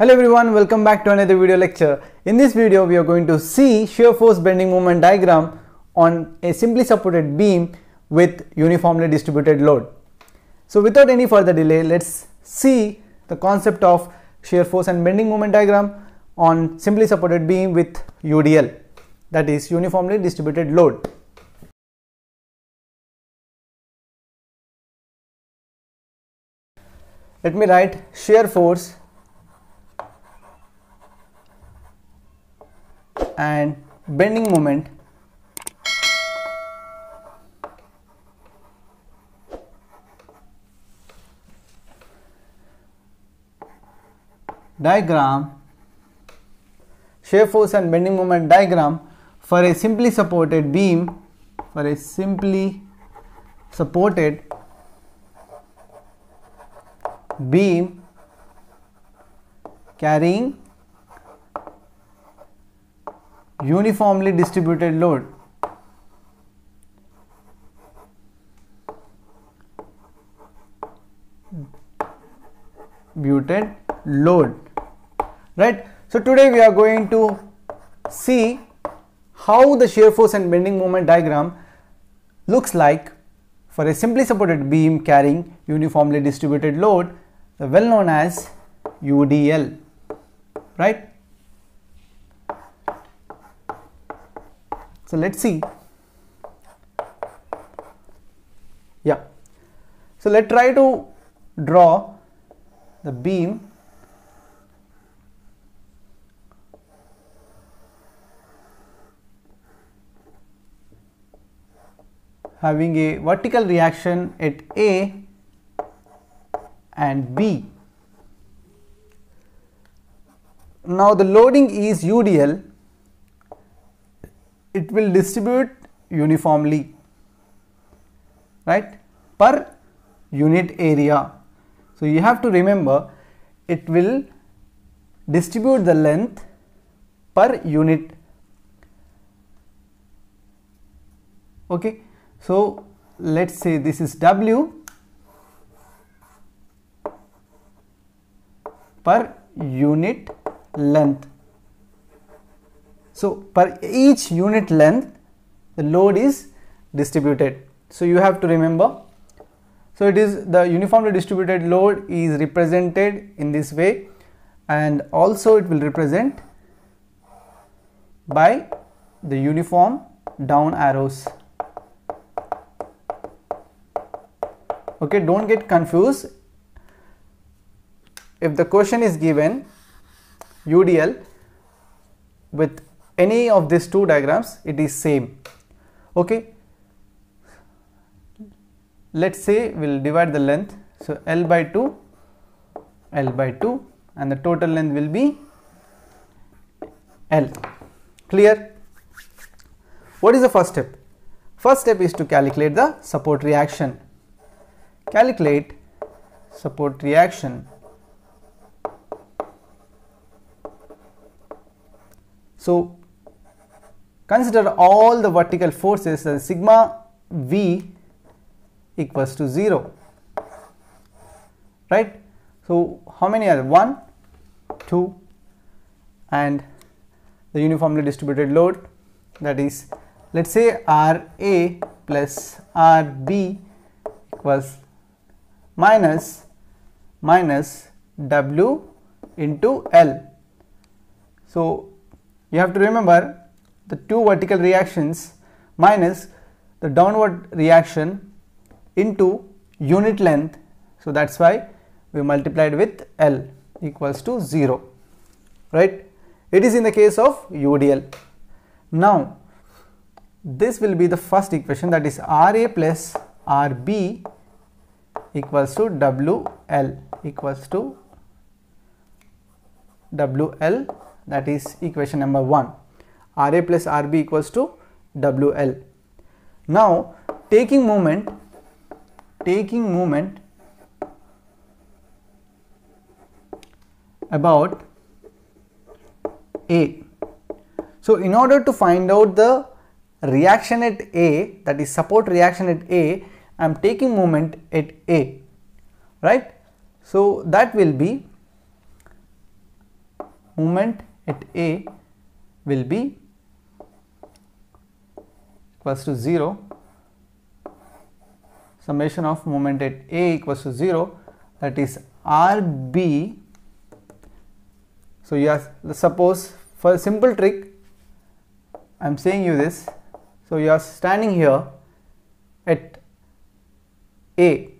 Hello everyone, welcome back to another video lecture. In this video we are going to see shear force bending moment diagram on a simply supported beam with uniformly distributed load. So without any further delay, let's see the concept of shear force and bending moment diagram on simply supported beam with UDL, that is uniformly distributed load. Let me write shear force and bending moment diagram, shear force and bending moment diagram for a simply supported beam, carrying uniformly distributed load. Right. So today we are going to see how the shear force and bending moment diagram looks like for a simply supported beam carrying uniformly distributed load, the well known as UDL, right? So let's see. So let's try to draw the beam having a vertical reaction at A and B. Now the loading is UDL. It will distribute uniformly, right, per unit area. So you have to remember it will distribute the length per unit. Okay, so let's say this is W per unit length. So per each unit length the load is distributed. So you have to remember. So it is the uniformly distributed load is represented in this way, and also it will represent by the uniform down arrows. Okay, don't get confused. If the question is given UDL with any of these two diagrams, it is same. Okay, let's say we'll divide the length, so L by 2 and the total length will be L. Clear? What is the first step? First step is to calculate the support reaction. Calculate support reaction. So consider all the vertical forces, and sigma V equals to 0, right? So how many are 1, 2, and the uniformly distributed load, that is, let's say RA plus RB equals minus W into L. So you have to remember the two vertical reactions minus the downward reaction into unit length, so that's why we multiplied with L equals to 0, right? It is in the case of UDL. Now this will be the first equation, that is RA plus RB equals to WL equals to WL, that is equation number 1. RA plus RB equals to WL. Now taking moment about A. So in order to find out the reaction at A, that is support reaction at A, I am taking moment at A, right? So that will be moment at A will be equals to 0, summation of moment at A equals to 0, that is RB. So yes, suppose for a simple trick I am saying you this. So you are standing here at A,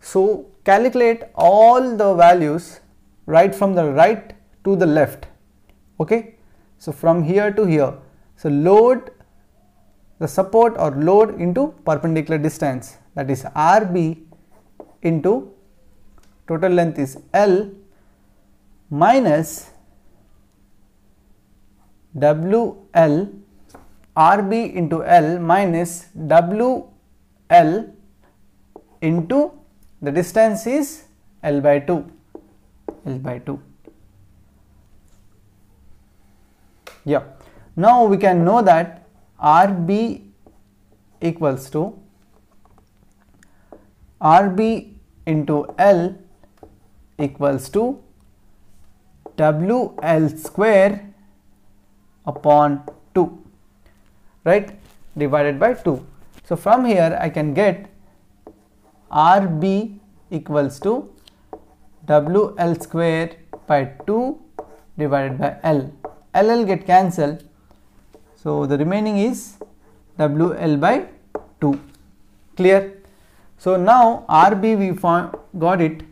so calculate all the values right from the right to the left. Okay, so from here to here, so load the support or load into perpendicular distance, that is RB into total length is L minus WL, RB into L minus WL into the distance is L by 2. Yeah, now we can know that RB equals to RB into L equals to WL square upon 2, right, divided by 2. So from here I can get RB equals to WL square by 2 divided by L. LL get cancelled, so the remaining is WL by 2. Clear? So now RB we got it.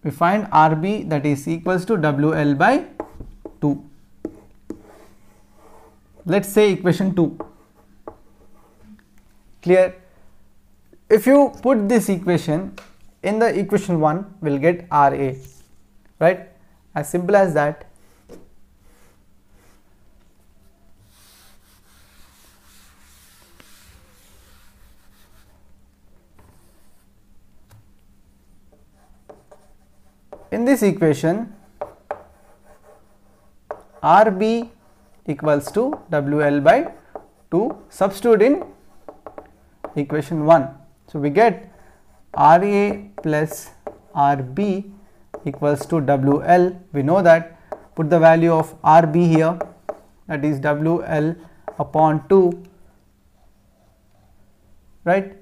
We find RB, that is equals to WL by 2. Let's say equation 2. Clear? If you put this equation in the equation 1, we'll get RA, right? As simple as that. In this equation, RB equals to WL by 2, substitute in equation 1. So we get RA plus RB equals to WL. We know that. Put the value of RB here, that is WL upon 2, right,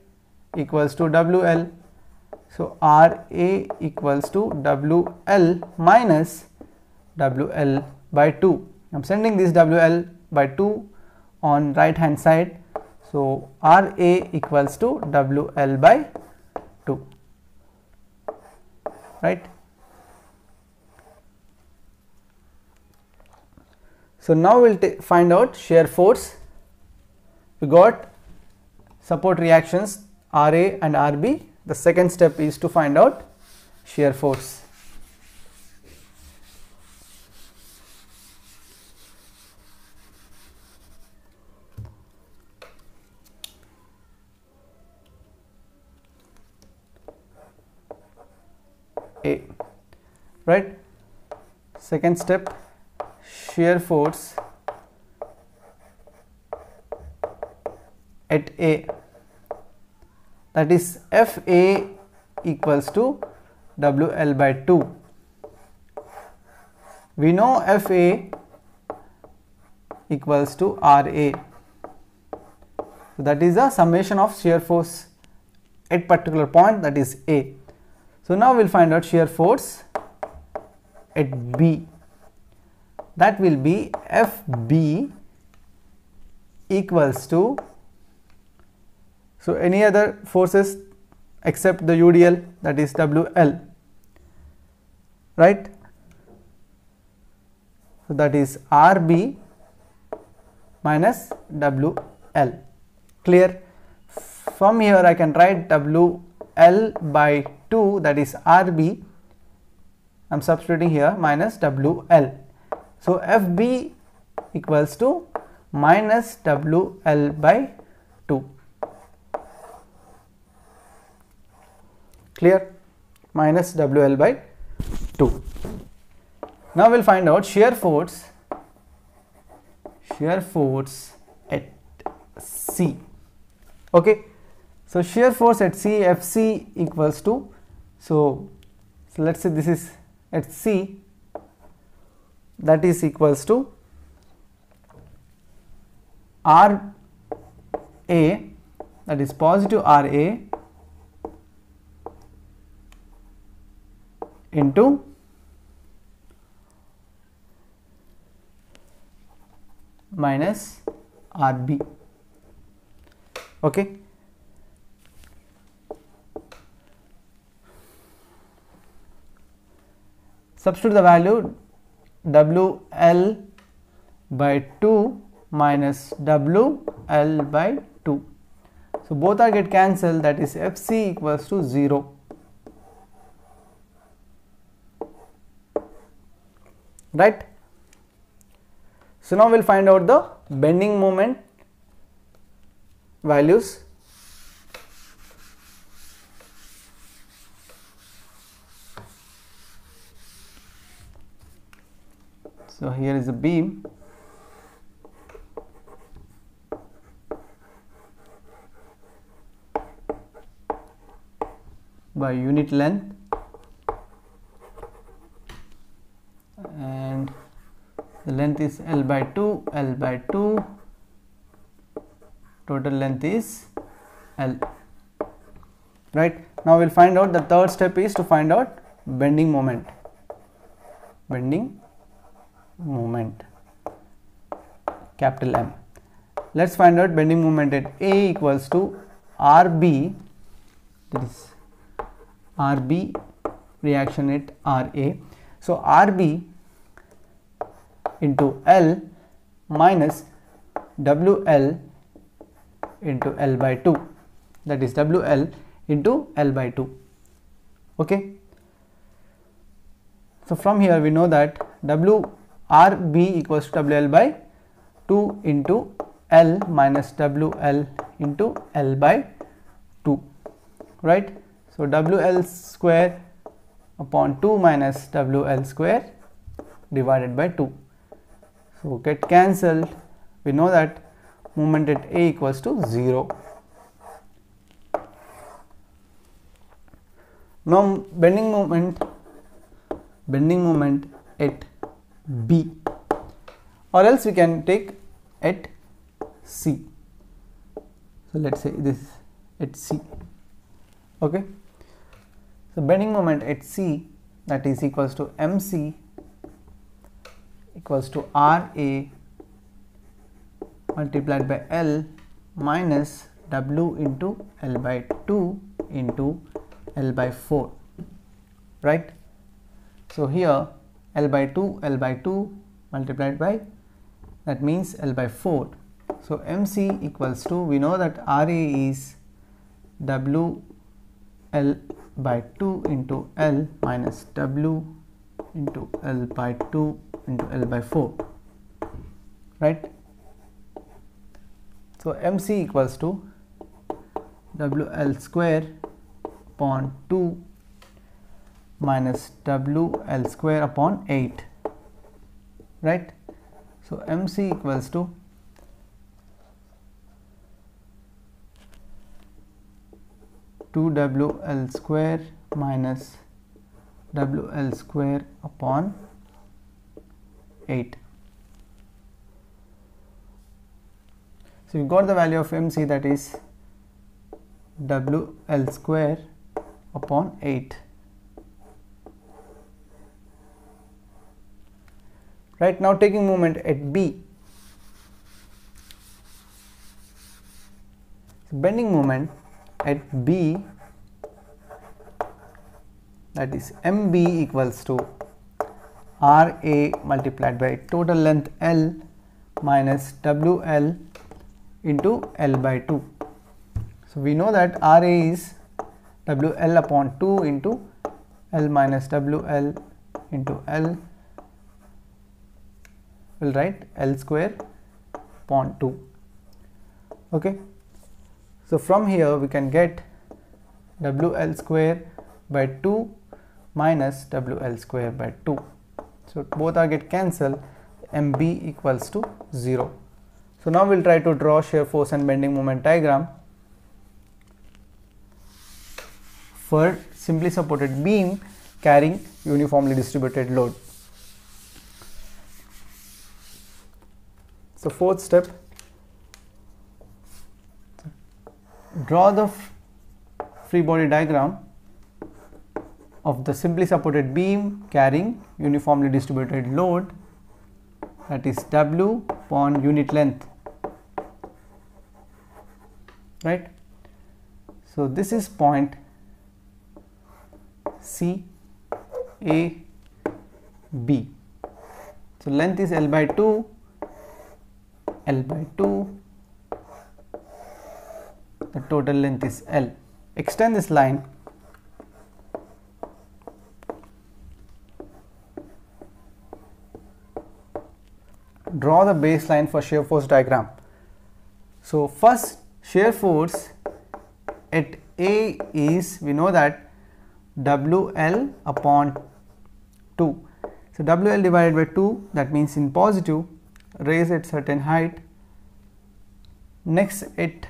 equals to WL. So RA equals to WL minus WL by 2. I am sending this WL by 2 on right hand side. So RA equals to WL by 2, right. So now we will find out shear force. We got support reactions RA and RB. The second step is to find out shear force. A, right. Second step, shear force at A, that is FA equals to WL by 2. We know FA equals to RA. So that is the summation of shear force at particular point, that is A. So now we will find out shear force at B. That will be FB equals to, so any other forces except the UDL, that is WL, right. So that is RB minus WL. Clear? From here I can write WL by 2, that is RB. I am substituting here minus WL. So FB equals to minus WL by 2. Clear? Minus WL by 2. Now we will find out shear force at C. Okay. So shear force at C, FC equals to, so let us say this is at C, that is equals to RA, that is positive RA into minus RB. Okay. Substitute the value WL by 2 minus WL by 2. So both are get cancelled, that is FC equals to 0. Right. So now we will find out the bending moment values. So here is a beam. By unit length, and the length is L by 2, L by 2, total length is L. Right. Now we will find out, the third step is to find out bending moment. Bending moment, capital M. Let us find out bending moment at A equals to RB, that is RB reaction at RA. So RB into L minus WL into L by 2, that is WL into L by 2. Okay. So from here we know that RB equals to WL by 2 into L minus WL into L by 2. Right. So WL square upon 2 minus WL square divided by 2. So get cancelled. We know that moment at A equals to 0. Now bending moment at B, or else we can take at C. So let us say this at C. Okay. So bending moment at C, that is equals to MC equals to RA multiplied by L minus W into L by 2 into L by 4. Right. So here L by 2 multiplied by, that means L by 4. So MC equals to, we know that RA is WL by 2 into L minus W into L by 2 into L by 4. Right. So MC equals to WL square upon 2 minus WL square upon 8. Right. So MC equals to WL square minus WL square upon 8. So you got the value of MC, that is WL square upon 8. Right. Now taking moment at B. So bending moment at B, that is MB equals to RA multiplied by total length L minus WL into L by 2. So we know that RA is WL upon 2 into L minus WL into L. We'll write L square upon 2. Okay. So from here we can get WL square by 2 minus WL square by 2. So both are get cancelled, MB equals to 0. So now we'll try to draw shear force and bending moment diagram for simply supported beam carrying uniformly distributed load. So fourth step, draw the free body diagram of the simply supported beam carrying uniformly distributed load, that is W upon unit length, right. So this is point C A B. So length is L by 2, L by 2, the total length is L. Extend this line draw the baseline for shear force diagram. So first shear force at A is, we know that WL upon 2. So WL divided by 2, that means in positive, raise at certain height. Next at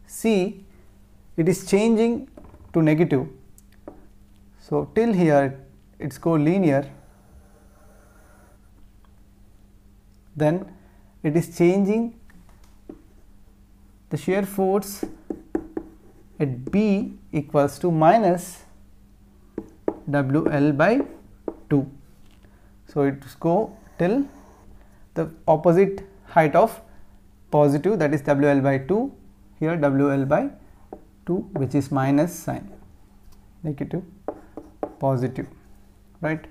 C, it is changing to negative. So till here it's go linear. Then it is changing the shear force at B equals to minus WL by 2. So it's go till the opposite height of positive, that is WL by 2, here WL by 2, which is minus sign, negative, positive, right.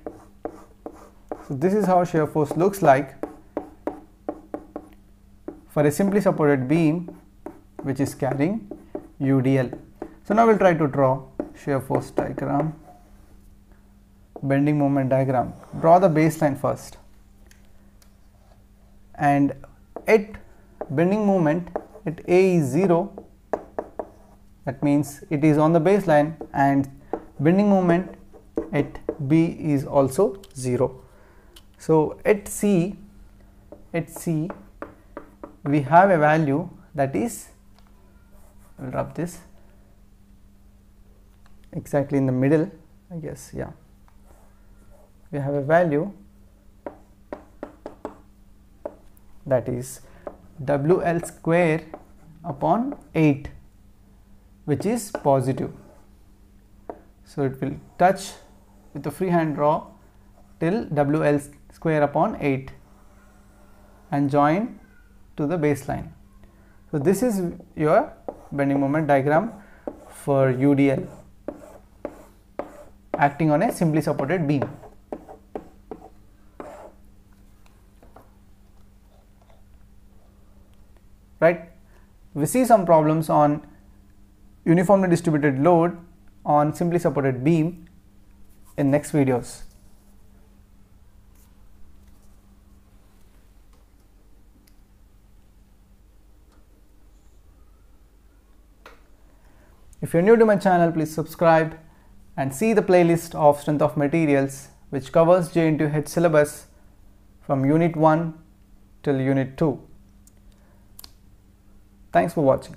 So this is how shear force looks like for a simply supported beam which is carrying UDL. So now we'll try to draw shear force diagram, bending moment diagram. Draw the baseline first, and at bending moment at A is 0, that means it is on the baseline, and bending moment at B is also 0. So at C we have a value that is, I will rub this exactly in the middle, I guess, yeah. We have a value that is WL square upon 8, which is positive. So it will touch with the freehand draw till WL square upon 8 and join to the baseline. So this is your bending moment diagram for UDL acting on a simply supported beam. Right, we see some problems on uniformly distributed load on simply supported beam in next videos. If you are new to my channel, please subscribe and see the playlist of strength of materials, which covers JNTU syllabus from unit 1 till unit 2. Thanks for watching.